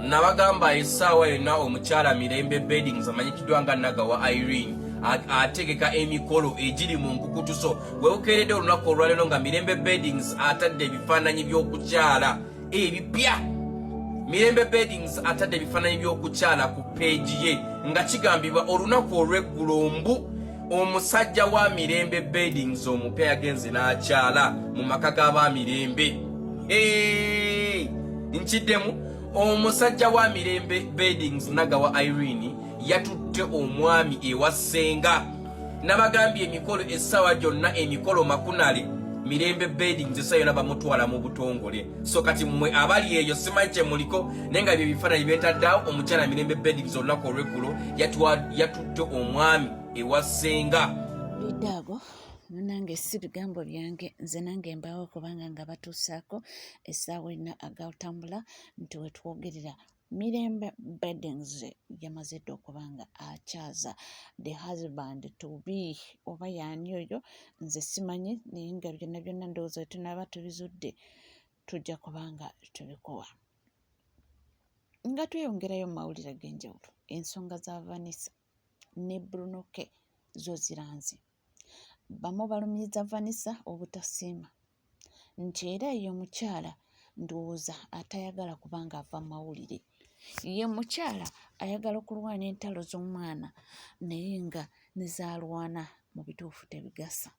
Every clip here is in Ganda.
nabagamba essaawa yonna omukyala Mirembe Beddings amanyikiddwa nga Nagawa Irene ategeka emikolo egiri mu nkukutuso bwe bukeeredde olunaku olwaleero nga Mirembe Beddings atadde ebifaananyi by'okukyala ebipya. Mirembe Beddings atadde ebifaananyi by'okukyala ku peegi ye nga kigambibwa olunaku olw'eggulo mbu omusajja wa Mirembe Beddings omupya yagenze n'akyala mu maka g'aba Mirembe. Nkiddemu omusajja wa Mirembe Beddings Nagawa Irene yatutte omwami ewa ssenga. Nabagambye emikolo essaawa gyonna emikolo makunale Mirembe Beddings essaawa yonna bamutwala mu butongole. So kati mmwe abali eyo simanyi kye muliko naye nga bye bifaananyi byentaddeawo omukyala Mirembe Beddings olunaku olw'eggulo yatutte omwami ewa ssenga. Bidaago nange si bigambo byange nze nange mbaawo okubanga nga batuusaako essaawa ena agautambula nti wetwogerera Mirembe Beddings yamaze dda okubanga akyaza the husband to be oba yaani oyo nze simanyi naye nga byonna byonna ndowooza bwe tunaaba tubizudde tujja kubanga tubikuwa. Nga tweyongerayo mu mawulire ag'enjawulo ensonga za Vanessa ne Bruno K zo ziranze. Bamu balumiza Vanessa obutasiima nti era ye mukyala ndowooza atayagala kubanga ava mu mawulire. Ye mukyala ayagala okulwana entalo z'omwana naye nga nezalwana mu bituufu tebigasa.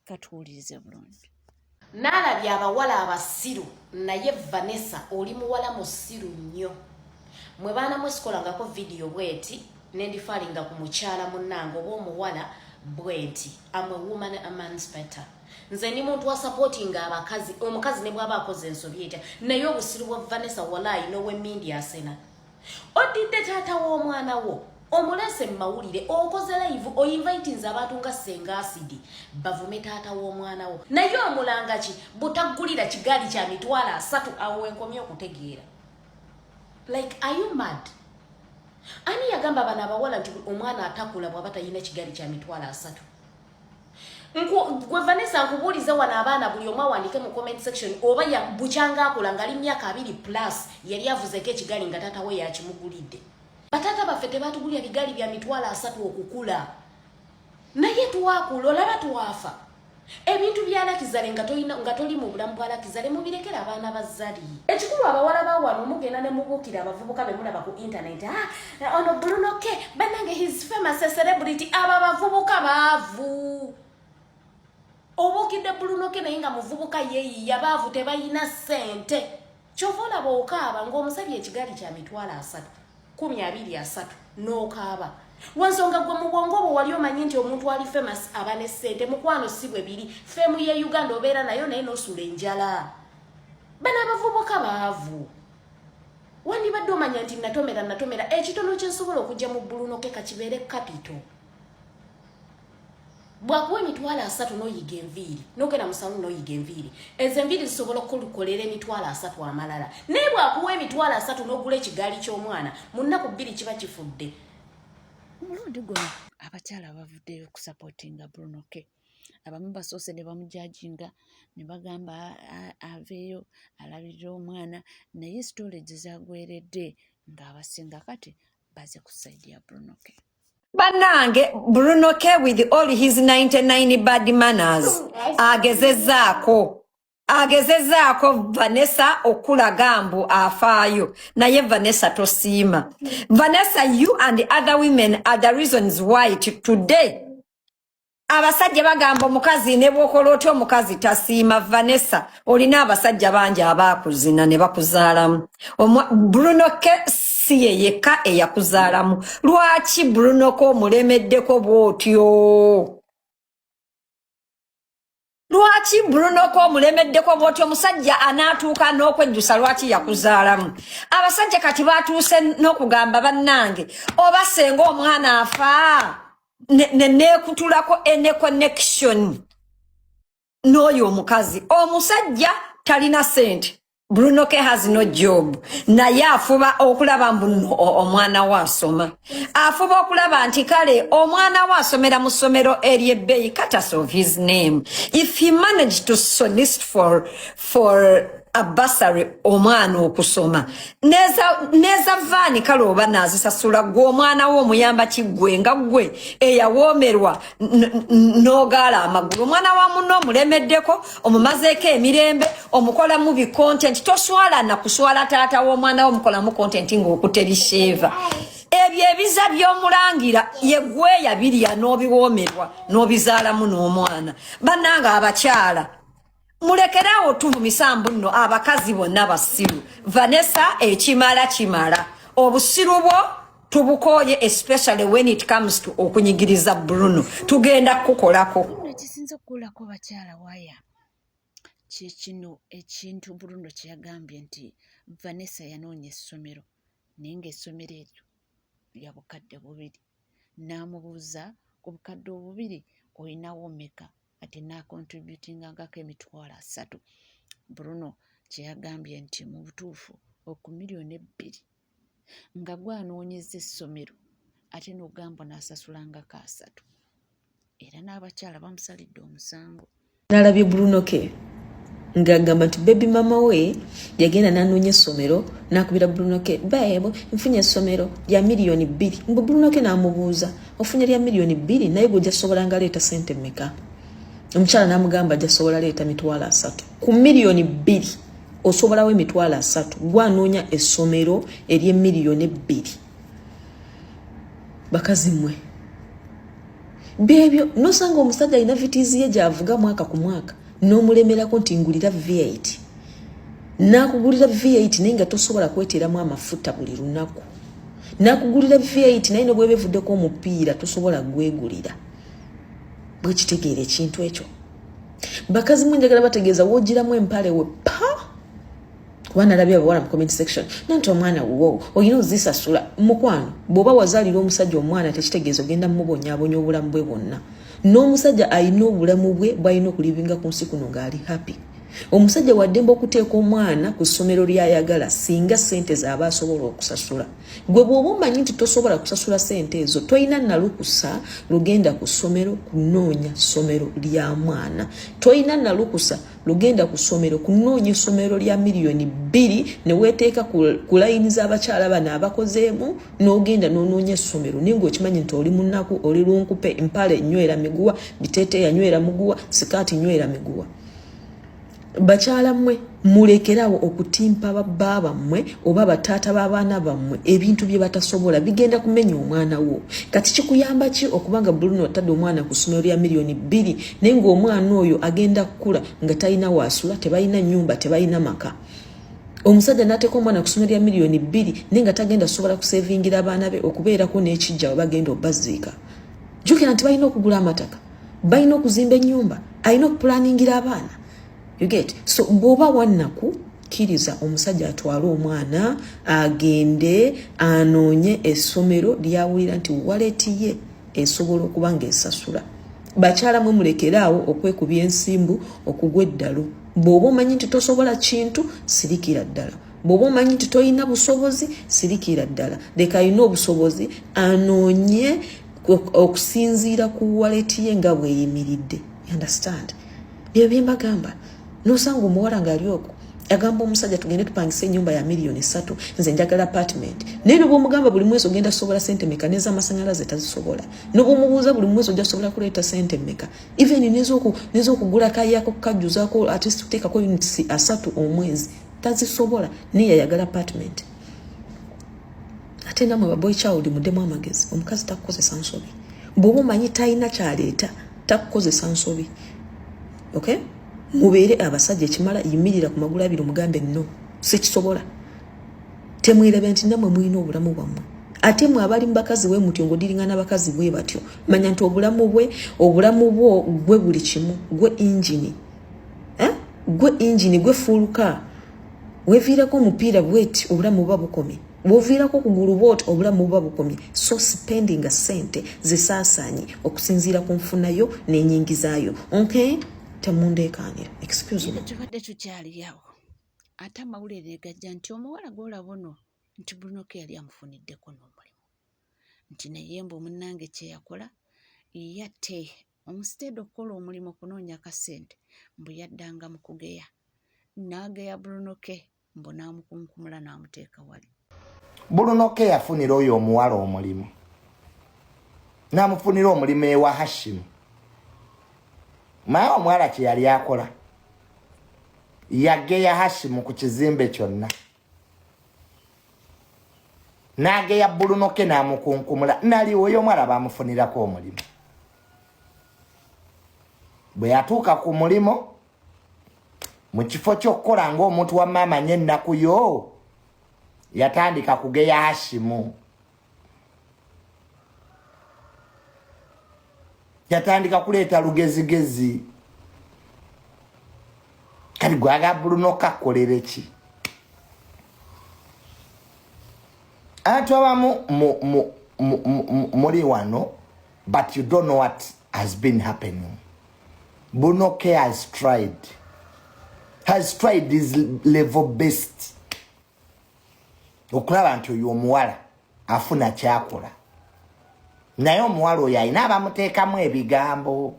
Katuwulirize bulungi. Naalabye abawala abasiru naye Vanessa oli muwala musiru nnyo. Mwe baana mwesikolangako vidiyo bweti nendifaalinga ku mukyala munnange oba omuwala bweti. I'm a woman emancipator. Nze ni muntu wa supporting abakazi omukazi ne bwaba akoze ensobi etya naye obusiru bwa Vanessa walayi nowe mindi asena. Odidde taata w'omwana wo omulese mu mawulire okoze live oinvitinze abantu nga Ssenga Acid bavume taata w'omwana wo naye omulanga ki butaggulira kigali kya mitwalo 3 awo enkomye okutegeera. Like, are you mad? Ani yagamba bana abawala nti omwana atakula bw'aba talina kigali kya mitwalo 3? Gwe Vanessa nkubuuliza wano abaana buli omu awandike mu comment section oba bukyanga akola nga ali myaka 2+ yali avuzeko ekigali nga taata we yakimugulidde. Bataata baffe tebatugulya bigali bya mitwalo 3 okukula. Naye twakula olaba twafa. Ebintu byalakizale nga toli mu bulamu bwalakizale mubirekera abaana bazzali. Ekikulu abawala bawano mugenda ne mubuukira abavubuka be mulaba ku internet. Ono Bruno K banange his famous celebrity aba bavubuka baavu. Obukidde Bruno K naye nga muvubuka yeeyi yabaavu tebayina ssente. Kyova olaba okaaba ng'omusabye ekigali kya mitwalo 3 23 n'okaaba. Wansonga gwe mu bwongo bwo wali omanyi nti omuntu ali famous aba ne ssente mukwano si bwe biri. Femu ye Uganda obeera nayo naye n'osula enjala. Bano abavubuka baavu. Wandibadde omanya nti natomera ekitono kye nsobola okujja mu Bruno K kakibeere capital. Bwakuwa emitwalo 3 n'oyiga enviiri n'ogenda mu saluni n'oyiga enviiri ezo enviiri zisobola okukolera emitwalo 3 amalala. Naye bwakuwa emitwalo 3 n'ogula ekigaali ky'omwana mu nnaku 2 kiba kifudde. Mulundi guno abakyala bavuddeyo okusapootinga Bruno K. Abamu basoose ne bamujajinga ne bagamba aveeyo alabirira omwana naye storage zagweredde ng'abasinga kati baze ku side ya Bruno K. Banange Bruno K with all his 99 bad manners agezezaako Vanessa okulaga mbu afaayo naye Vanessa tosiima. Vanessa, you and the other women are the reasons why today abasajja bagamba omukazi ne bwokola otyo omukazi tasiima. Vanessa olina abasajja bangi abaakuzina ne bakuzaalamu. Bruno K si ye yekka eyakuzaalamu. Lwaki Bruno K omulemeddeko bw'otyo? Lwaki Bruno K omulemeddeko bw'otyo? Omusajja anaatuuka n'okwejjusa lwaki yakuzaalamu. Abasajja kati baatuuse n'okugamba bannange oba senga omwana afa neekutulako ene connection n'oyo omukazi. Omusajja talina ssente. Bruno K has no job. Naye afuba okulaba mbu omwana we asoma. Afuba okulaba nti kale omwana we asomera mu ssomero ery'ebbeeyi, cut us of his name. If he managed to solicit for abasare omwana okusoma neza vaani kale oba naazisasula gwe omwana wo omuyamba kiggwe nga ggwe eyawoomerwa n'ogaala amagulu omwana wa munno omulemeddeko omumazeeko emirembe omukolamu bi content toswala na kuswala taata w'omwana wo omukolamu content ng'okuterisheeva ebyo ebiza by'omulangira yeggwe yabirya n'obiwoomerwa n'obizaalamu n'omwana bannanga abakyala mulekerawo tuvumisambu nno abakazi bonna basiru Vanessa kimala obusiru bwo tubukoye especially when it comes to okunyigiriza Bruno tugenda kukolako ekisinza okukolako bakyala waya kyekino ekintu Bruno kyeyagambye nti Vanessa yanoonya essomero naye ng'essomero eryo lya bukadde bubiri n'amubuuza ku bukadde obubiri olinawo mmeka ati nakontributingangako $3,000 Bruno kyeyagambye nti mu butuufu oku $2,000,000 nga gwanoonyeza essomero ate n'ogamba n'asasulangako $3 era n'abakyala bamusalidde omusango nalabye Bruno ke ngagamba nti baby mama we yagenda nanoonya essomero nakubira Bruno ke baebo nfunye essomero lya $2,000,000 mbu Bruno ke namubuuza ofunye lya $2,000,000 naye gwe jasobolanga leeta sente mmeka omukyala namugamba jasobola leeta $3,000 ku $2,000,000 osobolawo $3,000 gwanoonya essomero ery'$2,000,000 bakazi mmwe bebyo nosanga omusajja alina vitiizi ye gyavuga mwaka ku mwaka n'omulemerako nti ngulira V8 nakugulira V8 naye nga tosobola kweteramu amafuta buli lunaku nakugulira V8 naye nobweba evuddeko omupiira tosobola gwegulira bwekitegeera ekintu ekyo bakazi mwe njagala bategeeza woogiramu empale we pa kuba nalabye abawala mu comment section nanti omwana wo olina ozisasula mukwano bw'oba wazaalira omusajja omwana tekitegeeza ogenda mumubonyaabonya obulamu bwe bwonna n'omusajja alina obulamu bwe bw'alina okulivinga ku nsi kuno ng'ali happy omusajja waddemba okuteeka omwana ku ssomero ly'ayagala singa ssente zaaba asobola okusasula gwe bw'oba omanyi nti tosobola kusasula ssente ezo toyina nalukusa lugenda ku ssomero kunoonya ssomero lya mwana toyina nalukusa lugenda ku ssomero kunoonya essomero lya $2,000,000 ne weeteeka ku layini z'abakyala bano abakozeemu n'ogenda n'onoonya essomero naye ng'okimanyi nti oli munaku oli lunkupe empale nywera miguwa biteeteeya nywera muguwa sikaati nywera miguwa bakyala mmwe mulekerawo okutimpa babba mmwe oba bataata b'abaana bammwe ebintu bye batasobola bigenda kumenya omwana wo kati kikuyamba ki okubanga Bruno atadde omwana ku ssomero lya $2,000,000 naye ng'omwana oyo agenda kukula nga talina waasula tebalina nnyumba tebalina maka omusajja n'ateeka omwana ku ssomero lya $2,000,000 naye nga tagenda kusobola kusevingira abaana be okubeerako n'ekijja we bagenda obbaziika jjukira nti balina okugula amataka balina okuzimba ennyumba alina okupulaningira abaana you get so bw'oba wannaku kkiriza omusajja atwale omwana agende anoonye essomero lyawulira nti waleti ye esobola okuba ng'esasula bakyala mwe mulekeraawo okwekubya ensimbu okugwa eddalo bw'oba omanyi nti tosobola kintu sirikira ddala bw'oba omanyi nti toyina busobozi sirikira ddala leka alina obusobozi anoonye okusinziira ku waleti ye nga bweyimiridde understand byo bye mbagamba nosanga omuwala ng'ali okwo agamba omusajja tugende tupangisa ennyumba ya $3,000,000 nze njagala apartment naye nobwomugamba buli mwezi ogenda sobola sente meka n'ez'amasannyalaze tazisobola nobwomubuuza buli mwezi ojja sobola kuleeta sente meka even n'ez'okugula kayako kukajjuzaako ate tuteekako units 3 omwezi tazisobola naye yayagala apartment ate namwe baboy child muddemu amagezi omukazi takukozesa nsobi bw'oba omanyi talina kyaleeta takukozesa nsobi okay mubeere abasajja ekimala yimirira ku magulu abiri omugambe nno sikisobola temwerabe nti namwe mulina obulamu bwammwe ate mwe abali mu bakazi bwe mutyo ng'odiringa n'abakazi bwe batyo manya nti obulamu bwo gwe buli kimu gwe injini gwe fuluka weviirako omupiira bweti obulamu buba bukomye bw'oviirako okugulu bwoti obulamu buba bukomye so spendinga sente zisaasaanye okusinziira ku nfunayo n'enyingizaayo okay temundeekaanira excuse me tubadde tukyali awo ate amawulire gajja nti omuwala gw'olaba ono nti Bruno ke yali amufuniddeko n'omulimu nti naye mbu munnange kye yakola yatte omusiteedi okukola omulimu okunoonya akasente mbu yaddanga mu kugeya n'ageya Brunoke mbu n'amukunkumula n'amuteeka wali. Brunoke yafunira oyo omuwala omulimu n'amufunira omulimu ewa Hashimu. Maye omuwala kye yali akola yageya Hashimu ku kizimbe kyonna n'ageya Brunoke n'amukunkumula nali oyo omwala bamufunirako omulimu. Bwe yatuuka ku mulimu mu kifo ky'okukola ng'omuntu wa maama n'ennaku yo yatandika kugeya Hashimu. Yatandika kuleeta lugezigezi. Kati gwaga Brunoke akolere ki? Abantu abamu muri wano, but you don't know what has been happening. Brunoke has tried his level best okulaba nti oyo omuwala afuna kyakola. Naye omuwala oyo alina abamuteekamu ebigambo,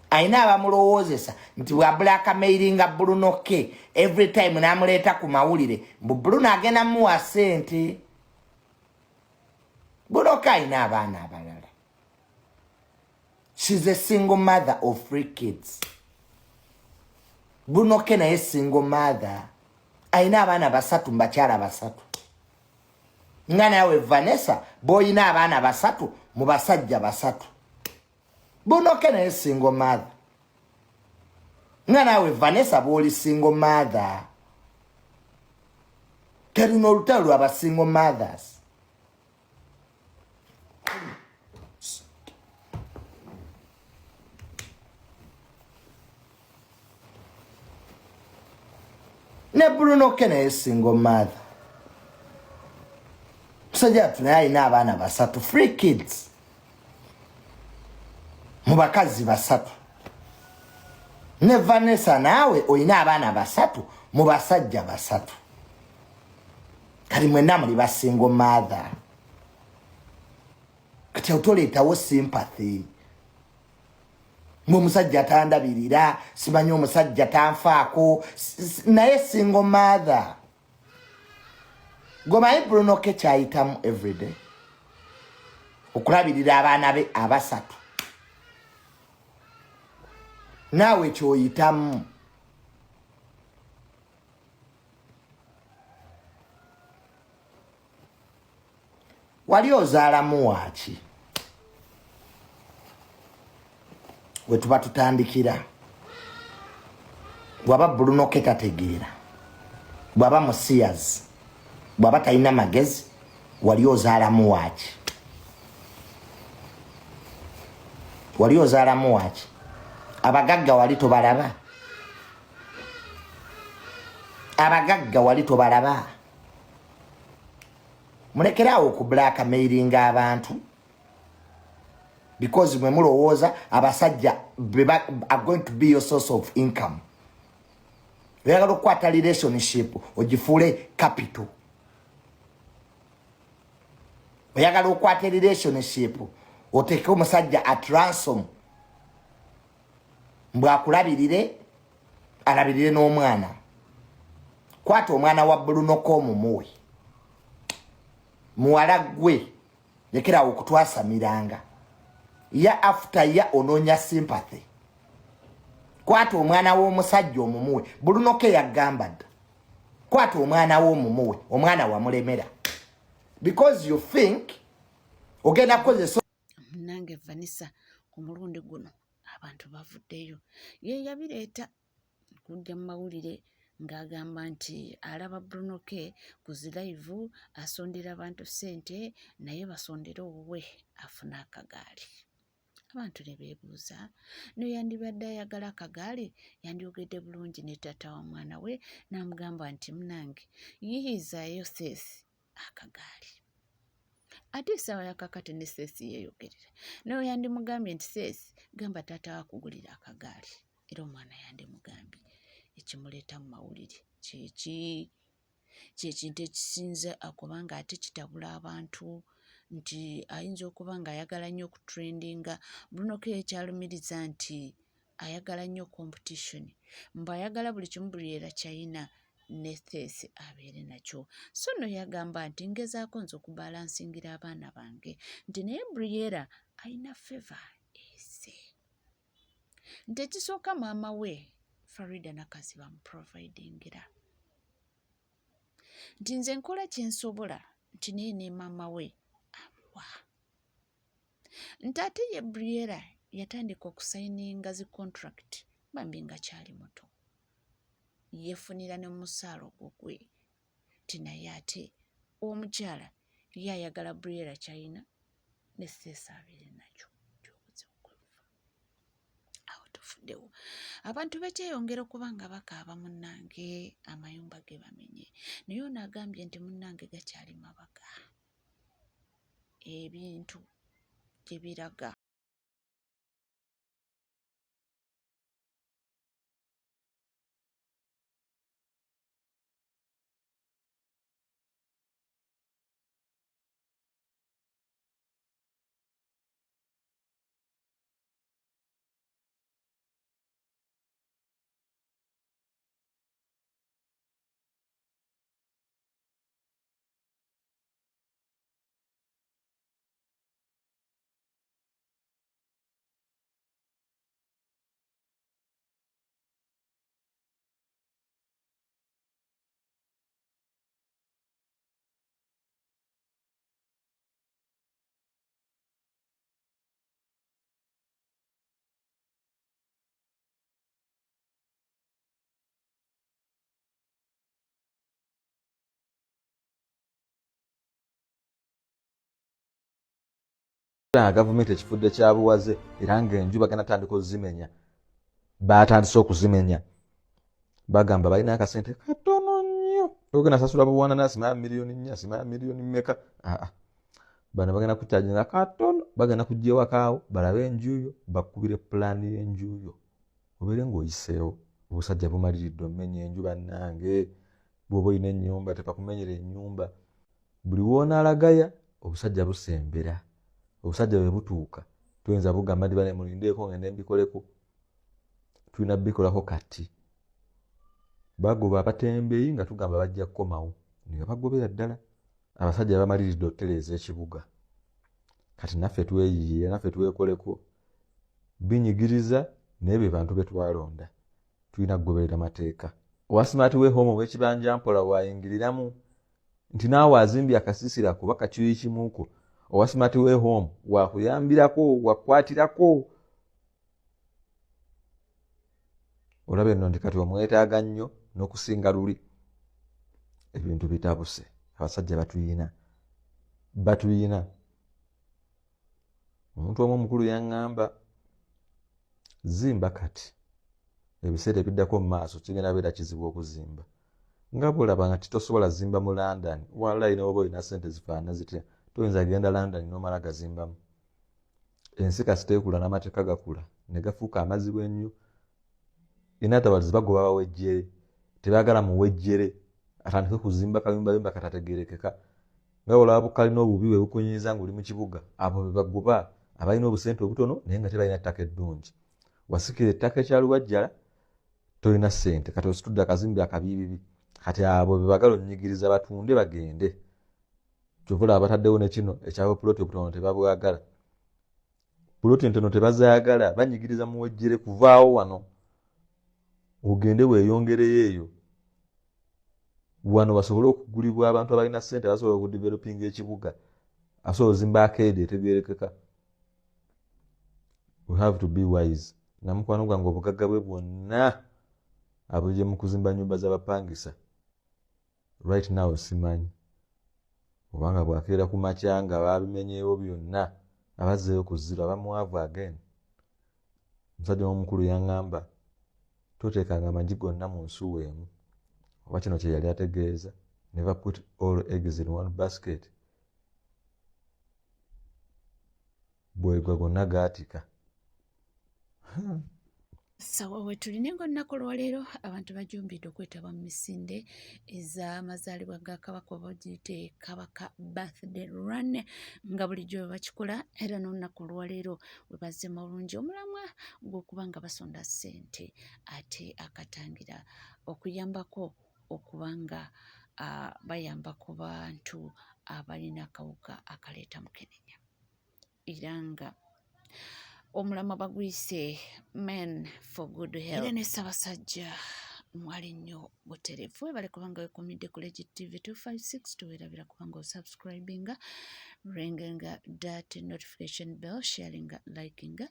alina abamulowoozesa nti bwabulakamairinga Brunoke every time n'amuleeta ku mawulire mbu Bruno agenda muwa ssente. Brunoke alina abaana abalala. She's a single mother of 3 kids. Brunoke naye single mother. Alina abaana 3 mu bakyala 3. Nga nawe Vanessa boyina abaana 3 mu basajja 3. Brunoke naye single mother. Nga nawe Vanessa boli single mother. Kalina olutalo lw'aba single mothers. Ne Brunoke naye single mother. Musajja naye alina abaana 3, 3 kids. Mu bakazi 3. Ne Vanessa nawe oyina abaana 3 mu basajja 3. Kali mwenna muli ba single mother. Kati otoleetawo sympathy. Omusajja tandabirira, simanyi omusajja tanfaako, naye single mother. Gomanyi Brunoke kyayitamu everyday okulabirira abaana be 3. Naawe kyoyitamu. Wali ozaalamu waaki? We tuba tutandikira. Bwaba Brunoke tategeera, bwaba musiyazi, bwaba talina magezi, wali ozaalamu waaki? Wali ozaalamu waaki? Abagagga wali tobalaba? Abagagga wali tobalaba? Mulekerawo ku blackmailinga abantu. Because mwe mulowooza abasajja are going to be your source of income. Oyagala okukwata relationship ogifuule capital. Oyagala okukwata relationship oteeke omusajja at ransom mbw akulabirire alabirire n'omwana. Kwata omwana wa Brunoke omumuwe. Muwala gwe lekerawo okutwasamiranga. Ya after ya ononya sympathy. Kwata omwana w'omusajja omumuwe. Brunoke yagamba dda. Kwata omwana w'omumuwe, omwana wamulemera. Because you think ogenda kukozesa. Nange Vanessa ku mulundi guno abantu bavuddeyo. Ye yabireeta kujja mu mawulire ng'agamba nti alaba Brunoke ku zilaivu asondera abantu ssente naye basondera owuwe afuna akagaali. Abantu ne beebuuza no yandibadde ayagala akagaali yandyogedde bulungi ne taata wa mwana we n'amugamba nti munange yiyiizaayo Seesi akagaali. Ate essaawa yakakati ne Seesi yeeyogerera nayo yandimugambye nti Seesi gamba taata wakugulira akagaali. Era omwana yandimugambye ekimuleeta mu mawulire kyekintu ekisinze okubanga ate kitabula abantu nti ayinza okuba ng'ayagala nnyo okutrendinga. Brunoke ekyalumiriza nti ayagala nnyo competition mbu ayagala buli kimu Briera China ne Stacey abeere nakyo. So nno yagamba nti ngezaako nze okubalansingira abaana bange nti naye Briera alina favor ese nti ekisooka maama we Farida Nakazi bamuprovidingira nti nze nkola kyensobola nti naye ne maama we amuwa nti ate ye Briera yatandika okusayininga zi contract bambi nga kyali muto yefunira ne musaalo gwe nti naye ate omukyala ye ayagala Briera China ne Stacey abeere nakyo awo tufuddewo abantu bekyeyongera okuba nga bakaaba munnange amayumba ge bamenye naye ono agambye nti munnange gakyali mabaga ebintu gye biraga gavumenti ekifudde kya buwaze era ng'enju bagenda tandika ozimenya batandise okuzimenya bagamba balina akasente katono nnyo ogenda sasula buwananasi maya miliyoni 4 simaya miliyoni mmeka bano bagenda kukyajinga katono bagenda kujja ewakaawo balabe enjuyo bakubire pulaani y'enjuyo obeere ng'oyiseewo obusajja bumaliridde omenya enju bannange bw'oba olina ennyumba tebakumenyera ennyumba buli woonaalagaya obusajja busembera obusajja bwe butuuka tuyinza bugamba nti bane mulindeeko ngende mbikoleko tulina bikolako kati bagoba abatembeeyi nga tugamba bajja kukomawo nga bagobera ddala abasajja bamaliridde okutereeza ekibuga kati naffe tweyiye naffe twekoleko binyigiriza naye be bantu betwalonda tulina kugoberera mateeka owasimaati w'ehome ow'ekibanja mpola wayingiriramu nti naawe azimbye akasiisira kuba kakiyi kimuuko owasimaati w'ehome wakuyambirako wakwatirako olabye nno nti kati omwetaaga nnyo n'okusinga luli ebintu bitabuse abasajja batuyina omuntu omu omukulu yaŋŋamba zimba kati ebiseera ebiddako mu maaso kigenda beera kizibu okuzimba nga bwolaba nga titosobola zimba mu London wallahi n'oba olina ssente zifaanana zitya toyinza genda London n'omala gazimbamu ensi kasiteekula n'amateeka gakula ne gafuuka amazibu ennyo inatabazi bagoba bawejjere tebaagala muwejjere atandike kuzimba kayumbayumba katategerekeka nga olaba bukalina obubi bwe bukunyiiza ng'oli mu kibuga abo be bagoba abalina obusente obutono naye nga tebalina ttaka eddungi wasikira ettaka ekyaluwajjala tolina ssente kati ositudde akazimbi akabiibibi kati abo be bagala onnyigiriza batunde bagende kyovula abataddewo ne kino ekyabo puloti obutono tebabwagala puloti entono tebazaagala banyigiriza muwejjere kuvaawo wano ogende weeyongereyo eyo wano basobole okugulibwa abantu abalina ssente basobola okudevelopinga ekibuga asobola ozimba akeedi etegerekeka. We have to be wise. Namukwano gwange obugagga bwe bwonna abuje mu kuzimba nnyumba z'abapangisa right now simanyi obanga bwakeera ku makya nga babimenyeewo byonna abazzeeyo ku ziro abamwavu again. Omusajja omukulu yaŋŋamba toteekanga amagi gonna mu nsuwa emu oba kino kye yali ategeeza never put all eggs in one basket. Bwegwa gonna gaatika sawa we tulina olunaku lwaleero abantu bajumbidde okwetaba mu misinde ez'amazaalibwa ga kabaka oba giyite kabaka birthday run nga bulijjo bakikola era n'olunaku lwaleero we bazzeemu obulungi omulamwa gw'okuba nga basonda ssente ate akatangira okuyambako okuba nga bayamba ku bantu abalina akawuka akaleeta mukenenya era nga omulama bagwise men for good health era ne Ssaabasajja mwali nnyo butereevu webale kubanga wekumidde ku Legit TV 256 tuweerabira kubanga osubscribinga ringinga that notification bell sharinga likinga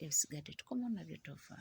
ebisigadde tukomawo nabyo tova